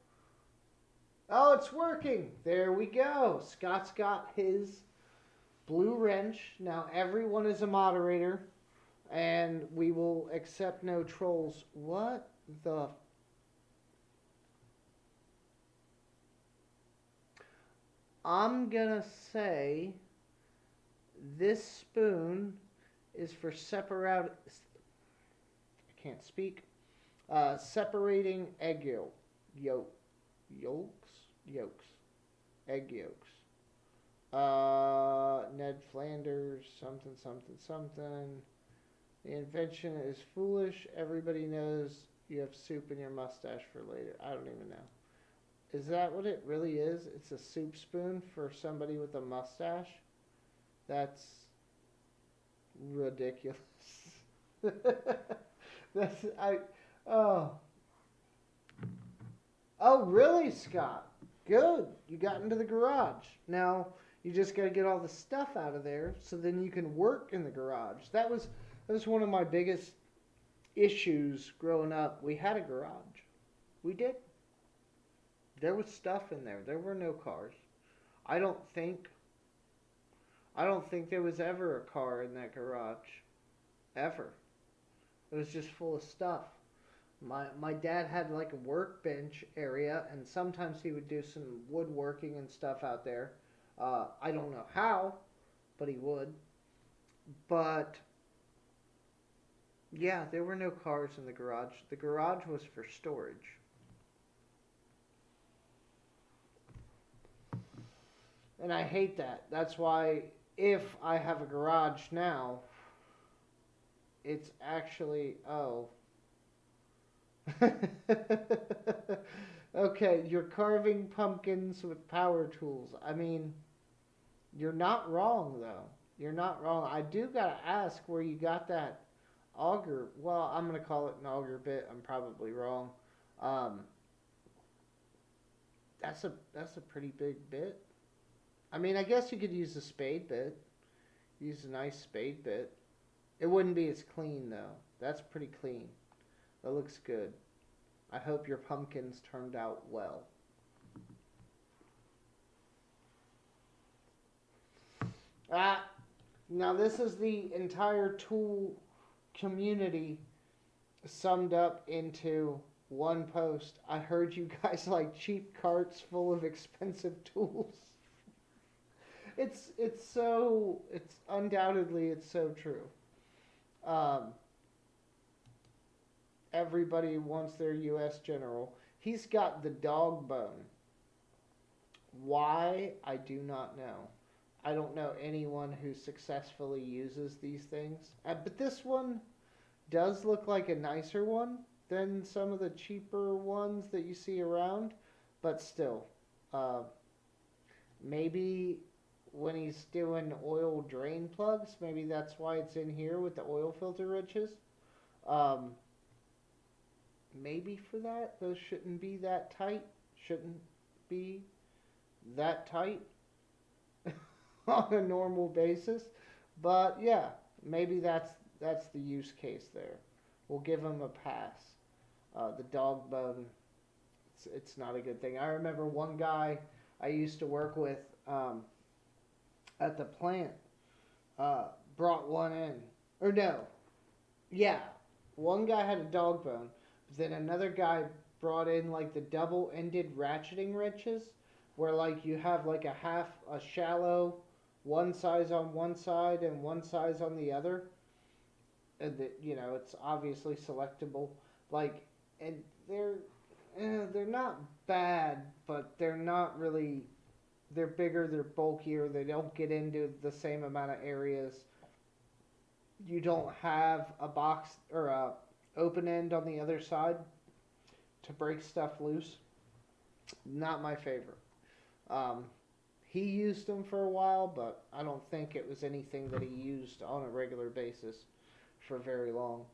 Oh, it's working. There we go. Scott's got his blue wrench. Now everyone is a moderator, and we will accept no trolls. What the? I'm gonna say this spoon is for separate. I can't speak. Separating egg yolks, egg yolks. Ned Flanders, something, something, something. The invention is foolish. Everybody knows you have soup in your mustache for later. I don't even know. Is that what it really is? It's a soup spoon for somebody with a mustache? That's ridiculous. That's I. Oh. Oh, really, Scott? Good. You got into the garage. Now you just got to get all the stuff out of there, so then you can work in the garage. That was one of my biggest issues growing up. We had a garage. We did. There was stuff in there. There were no cars. I don't think. I don't think there was ever a car in that garage, ever. It was just full of stuff. My dad had like a workbench area, and sometimes he would do some woodworking and stuff out there. I don't know how, but he would. But yeah, there were no cars in the garage. The garage was for storage. And I hate that. That's why if I have a garage now, it's actually, oh. Okay, you're carving pumpkins with power tools. I mean, you're not wrong though. You're not wrong. I do gotta ask where you got that auger. Well, I'm gonna call it an auger bit. I'm probably wrong. Um, that's a pretty big bit. I mean, I guess you could use a spade bit. Use a nice spade bit. It wouldn't be as clean though. That's pretty clean. That looks good. I hope your pumpkins turned out well. Ah, now this is the entire tool community summed up into one post. I heard you guys like cheap carts full of expensive tools. It's undoubtedly it's so true. Um, Everybody wants their U.S. general. He's got the dog bone. Why? I do not know. I don't know anyone who successfully uses these things. But this one does look like a nicer one than some of the cheaper ones that you see around. But still, uh, maybe when he's doing oil drain plugs, maybe that's why it's in here with the oil filter riches. Um, maybe for that. Those shouldn't be that tight. Shouldn't be that tight on a normal basis. But yeah, maybe that's the use case there. We'll give him a pass. The dog bone, it's not a good thing. I remember one guy I used to work with at the plant uh, brought one in. Or no, yeah, one guy had a dog bone, but then another guy brought in like the double-ended ratcheting wrenches, where like you have like a shallow, one size on one side and one size on the other, and that it's obviously selectable. Like, and they're not bad, but they're not really. They're bigger, they're bulkier, they don't get into the same amount of areas. You don't have a box or a open end on the other side to break stuff loose. Not my favorite. Um, he used them for a while, but I don't think it was anything that he used on a regular basis for very long.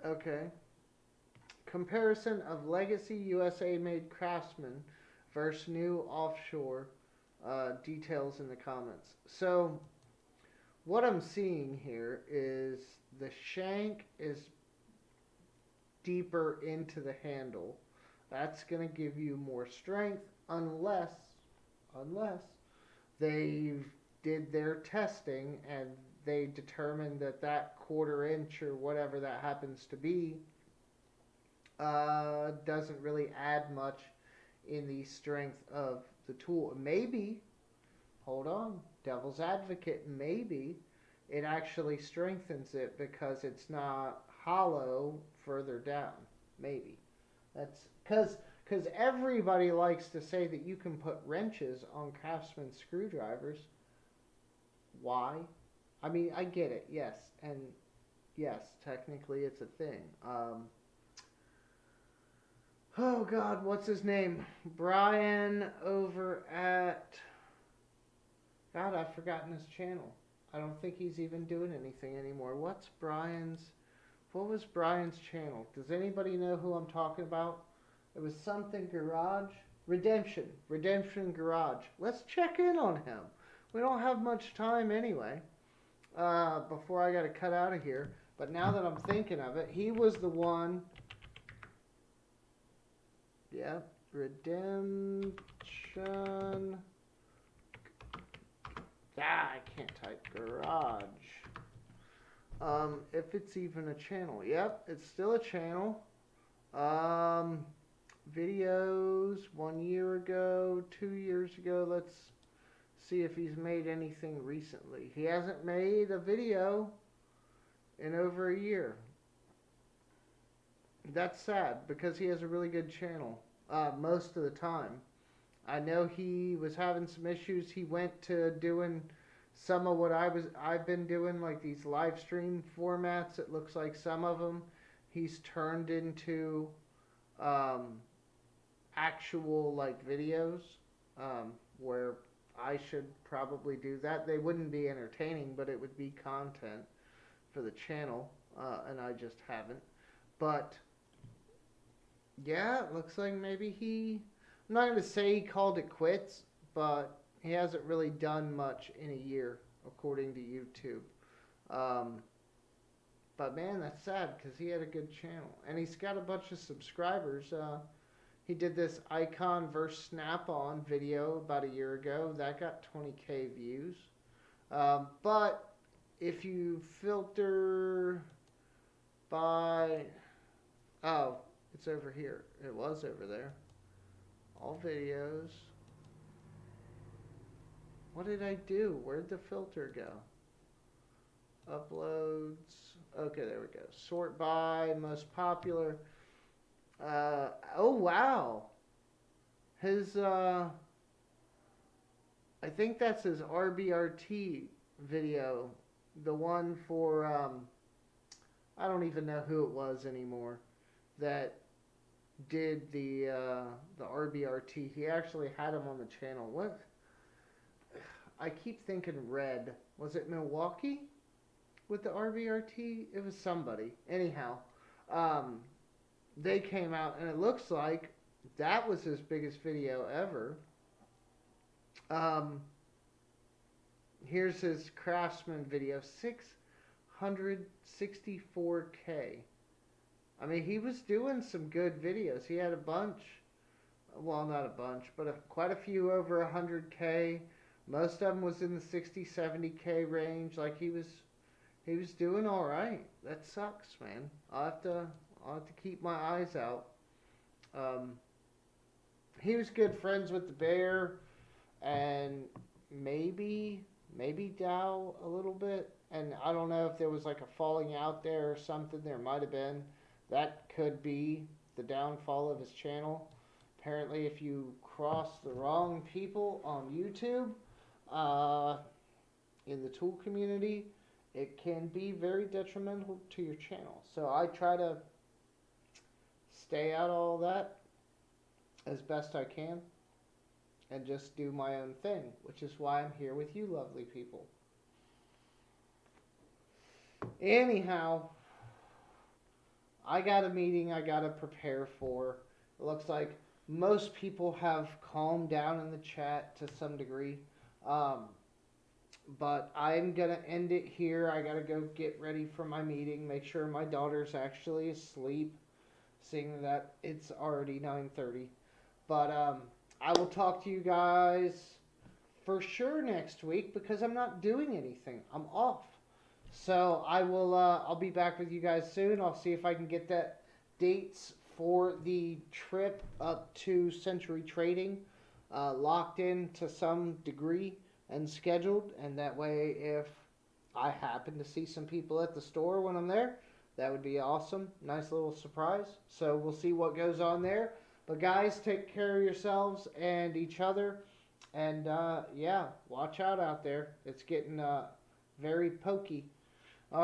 Okay. Comparison of legacy USA made Craftsman versus new offshore, details in the comments. So, what I'm seeing here is the shank is deeper into the handle. That's going to give you more strength unless they did their testing and they determined that that quarter inch or whatever that happens to be doesn't really add much in the strength of the tool. Maybe, hold on, devil's advocate, maybe it actually strengthens it because it's not hollow further down. Maybe. That's because everybody likes to say that you can put wrenches on Craftsman screwdrivers. Why? I mean, I get it, yes, and yes, technically it's a thing. Oh God, what's his name? Brian over at. God, I've forgotten his channel. I don't think he's even doing anything anymore. What was Brian's channel? Does anybody know who I'm talking about? It was something Garage. Redemption Garage. Let's check in on him. We don't have much time anyway. Before I got to cut out of here. But now that I'm thinking of it, he was the one. Yeah, Redemption. I can't type Garage. If it's even a channel. Yep, it's still a channel. Videos 1 year ago, 2 years ago. Let's see if he's made anything recently. He hasn't made a video in over a year. That's sad because he has a really good channel most of the time. I know he was having some issues. He went to doing some of what I've been doing, like these live stream formats. It looks like some of them he's turned into actual like videos, where I should probably do that. They wouldn't be entertaining, but it would be content for the channel, and I just haven't. But yeah, it looks like maybe I'm not going to say he called it quits, but he hasn't really done much in a year, according to YouTube. But man, that's sad because he had a good channel. And he's got a bunch of subscribers. He did this Icon versus Snap-on video about a year ago. That got 20K views. But if you filter by... Oh, it's over here. It was over there. All videos. What did I do? Where'd the filter go? Uploads. Okay, there we go. Sort by, most popular. Oh, wow. His, I think that's his RBRT video. The one for, I don't even know who it was anymore. That did the RBRT. He actually had him on the channel. What? I keep thinking Red. Was it Milwaukee with the RBRT? It was somebody. Anyhow, um, they came out and it looks like that was his biggest video ever. Um, Here's his Craftsman video, 664K. I mean, he was doing some good videos. He had a bunch, well, not a bunch, but quite a few over 100K. Most of them was in the 60, 70K range. Like he was doing all right. That sucks, man. I'll have to keep my eyes out. Um, he was good friends with the bear, and maybe Dow a little bit. And I don't know if there was like a falling out there or something. There might have been. That could be the downfall of his channel. Apparently, if you cross the wrong people on YouTube, uh, in the tool community, it can be very detrimental to your channel. So I try to stay out of all that as best I can and just do my own thing, which is why I'm here with you lovely people. Anyhow, I got a meeting I got to prepare for. It looks like most people have calmed down in the chat to some degree. Um, but I'm going to end it here. I got to go get ready for my meeting, make sure my daughter's actually asleep, seeing that it's already 9:30. But I will talk to you guys for sure next week because I'm not doing anything. I'm off. So I will. I'll be back with you guys soon. I'll see if I can get that dates for the trip up to Century Trading locked in to some degree and scheduled. And that way, if I happen to see some people at the store when I'm there, that would be awesome. Nice little surprise. So we'll see what goes on there. But guys, take care of yourselves and each other. And yeah, watch out there. It's getting very pokey.